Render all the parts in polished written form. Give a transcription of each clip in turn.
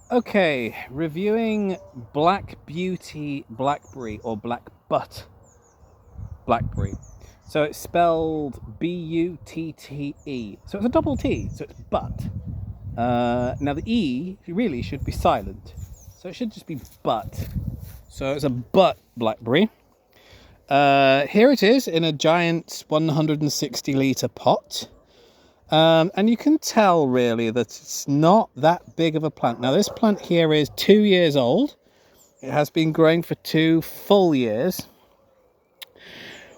Okay, reviewing Black Beauty Blackberry or Black Butte Blackberry. So it's spelled Butte. So it's a double T, so it's Butte. Now the E really should be silent. So it should just be Butte. So it's a Butte Blackberry. Here it is in a giant 160 litre pot. And you can tell really that it's not that big of a plant. Now this plant here is 2 years old. It has been growing for 2 full years,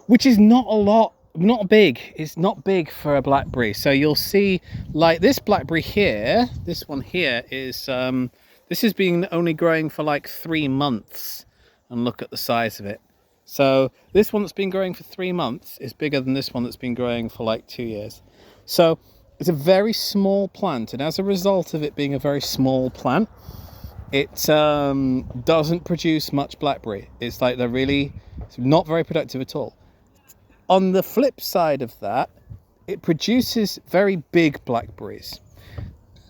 which is not a lot, not big. It's not big for a blackberry. So you'll see like this blackberry here, this one here is, this has been only growing for like 3 months, and look at the size of it. So this one that's been growing for 3 months is bigger than this one that's been growing for like 2 years. So it's a very small plant, and as a result of it being a very small plant, it doesn't produce much blackberry. It's like it's not very productive at all. On the flip side of that, it produces very big blackberries.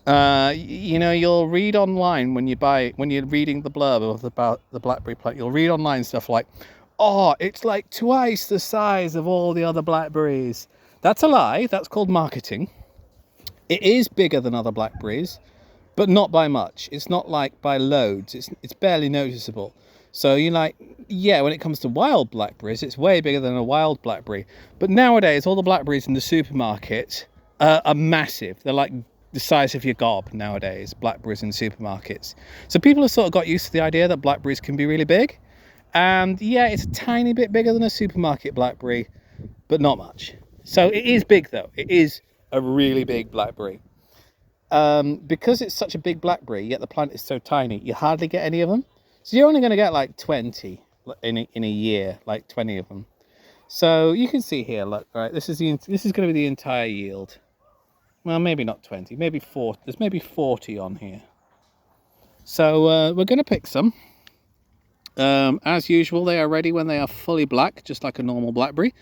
You'll read online when you're reading the blurb about the blackberry plant, you'll read online stuff like, oh, it's like twice the size of all the other blackberries. That's a lie. That's called marketing. It is bigger than other blackberries, but not by much. It's not like by loads. It's barely noticeable. So when it comes to wild blackberries, it's way bigger than a wild blackberry. But nowadays, all the blackberries in the supermarket are massive. They're like the size of your gob nowadays, blackberries in supermarkets. So people have sort of got used to the idea that blackberries can be really big. And yeah, it's a tiny bit bigger than a supermarket blackberry, but not much. So it is big though. It is a really big blackberry. Because it's such a big blackberry, yet the plant is so tiny, you hardly get any of them. So you're only going to get like 20 in a year, like 20 of them. So you can see here, look, right, this is going to be the entire yield. Well, maybe not 20, maybe 40. There's maybe 40 on here. So we're going to pick some. As usual, they are ready when they are fully black, just like a normal blackberry.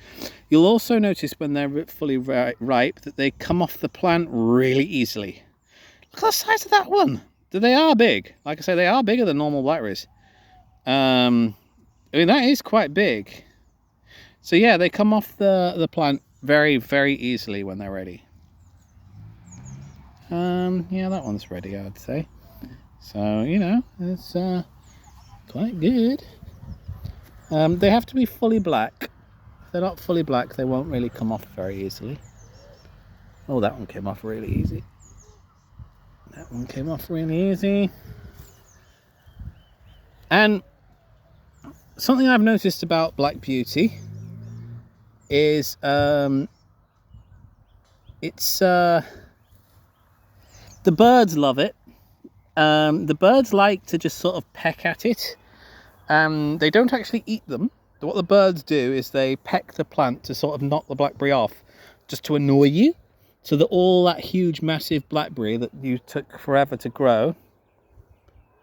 You'll also notice when they're fully ripe that they come off the plant really easily. Look at the size of that one. They are big. Like I say, they are bigger than normal blackberries. That is quite big. So yeah, they come off the plant very, very easily when they're ready. Yeah, that one's ready, I'd say. So, it's quite good. They have to be fully black. If they're not fully black, they won't really come off very easily. Oh, that one came off really easy. That one came off really easy. And something I've noticed about Black Beauty is it's the birds love it. The birds like to just sort of peck at it. They don't actually eat them. What the birds do is they peck the plant to sort of knock the blackberry off, just to annoy you, so that all that huge, massive blackberry that you took forever to grow,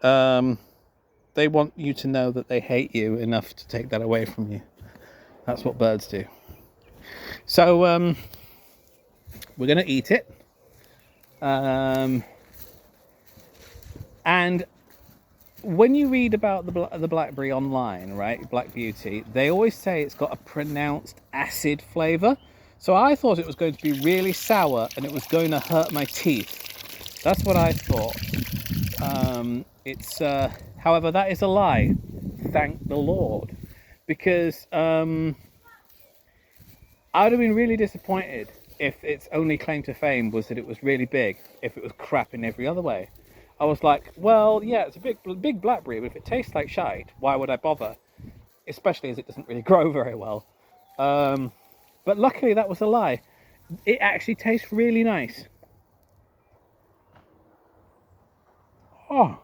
they want you to know that they hate you enough to take that away from you. That's what birds do. So we're going to eat it. And when you read about the blackberry online, right, Black Beauty, they always say it's got a pronounced acid flavour. So I thought it was going to be really sour and it was going to hurt my teeth. That's what I thought. However, that is a lie. Thank the Lord. Because I'd have been really disappointed if its only claim to fame was that it was really big, if it was crap in every other way. I was like, well, yeah, it's a big blackberry, but if it tastes like shite, why would I bother? Especially as it doesn't really grow very well. But luckily that was a lie. It actually tastes really nice. Oh.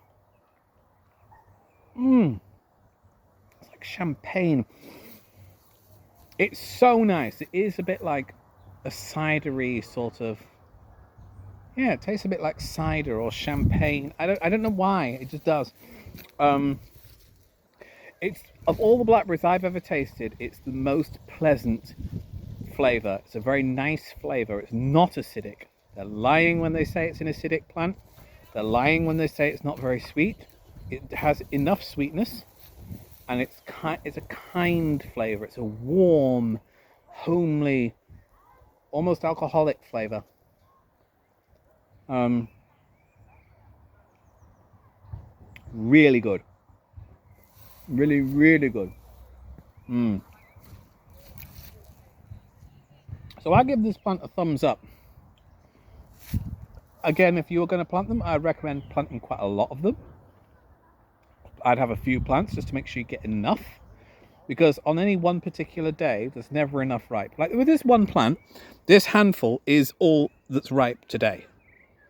It's like champagne. It's so nice. It is a bit like a cidery sort of. Yeah, it tastes a bit like cider or champagne. I don't know why. It just does. It's of all the blackberries I've ever tasted, it's the most pleasant flavour. It's a very nice flavour. It's not acidic. They're lying when they say it's an acidic plant. They're lying when they say it's not very sweet. It has enough sweetness, and it's a kind flavour. It's a warm, homely, almost alcoholic flavour. Really good. Really, really good. So I give this plant a thumbs up. Again, if you were going to plant them, I'd recommend planting quite a lot of them. I'd have a few plants just to make sure you get enough, because on any one particular day, there's never enough ripe. Like with this one plant, this handful is all that's ripe today.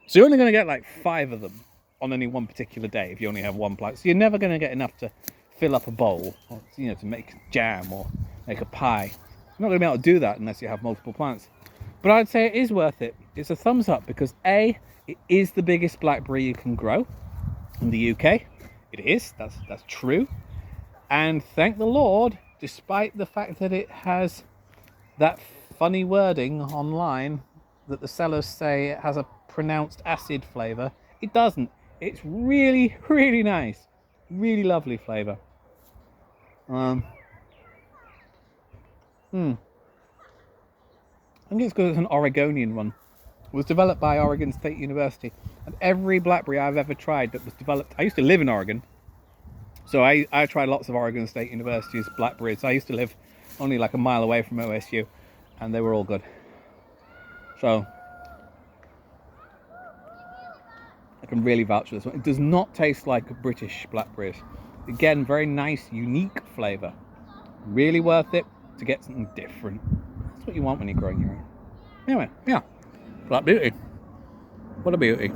So you're only going to get like 5 of them on any one particular day if you only have one plant. So you're never going to get enough to fill up a bowl, or, you know, to make jam or make a pie. You're not going to be able to do that unless you have multiple plants. But I'd say it is worth it. It's a thumbs up because A, it is the biggest blackberry you can grow in the UK. It is, that's true. And thank the Lord, despite the fact that it has that funny wording online that the sellers say it has a pronounced acid flavour, it doesn't. It's really, really nice. Really lovely flavour. I think it's because it's an Oregonian one. It was developed by Oregon State University. And every blackberry I've ever tried that was developed... I used to live in Oregon. So I tried lots of Oregon State University's blackberries. I used to live only like a mile away from OSU. And they were all good. So I can really vouch for this one. It does not taste like British blackberries. Again, very nice, unique flavour. Really worth it to get something different. That's what you want when you're growing your own. Anyway, yeah. Black Beauty. What a beauty.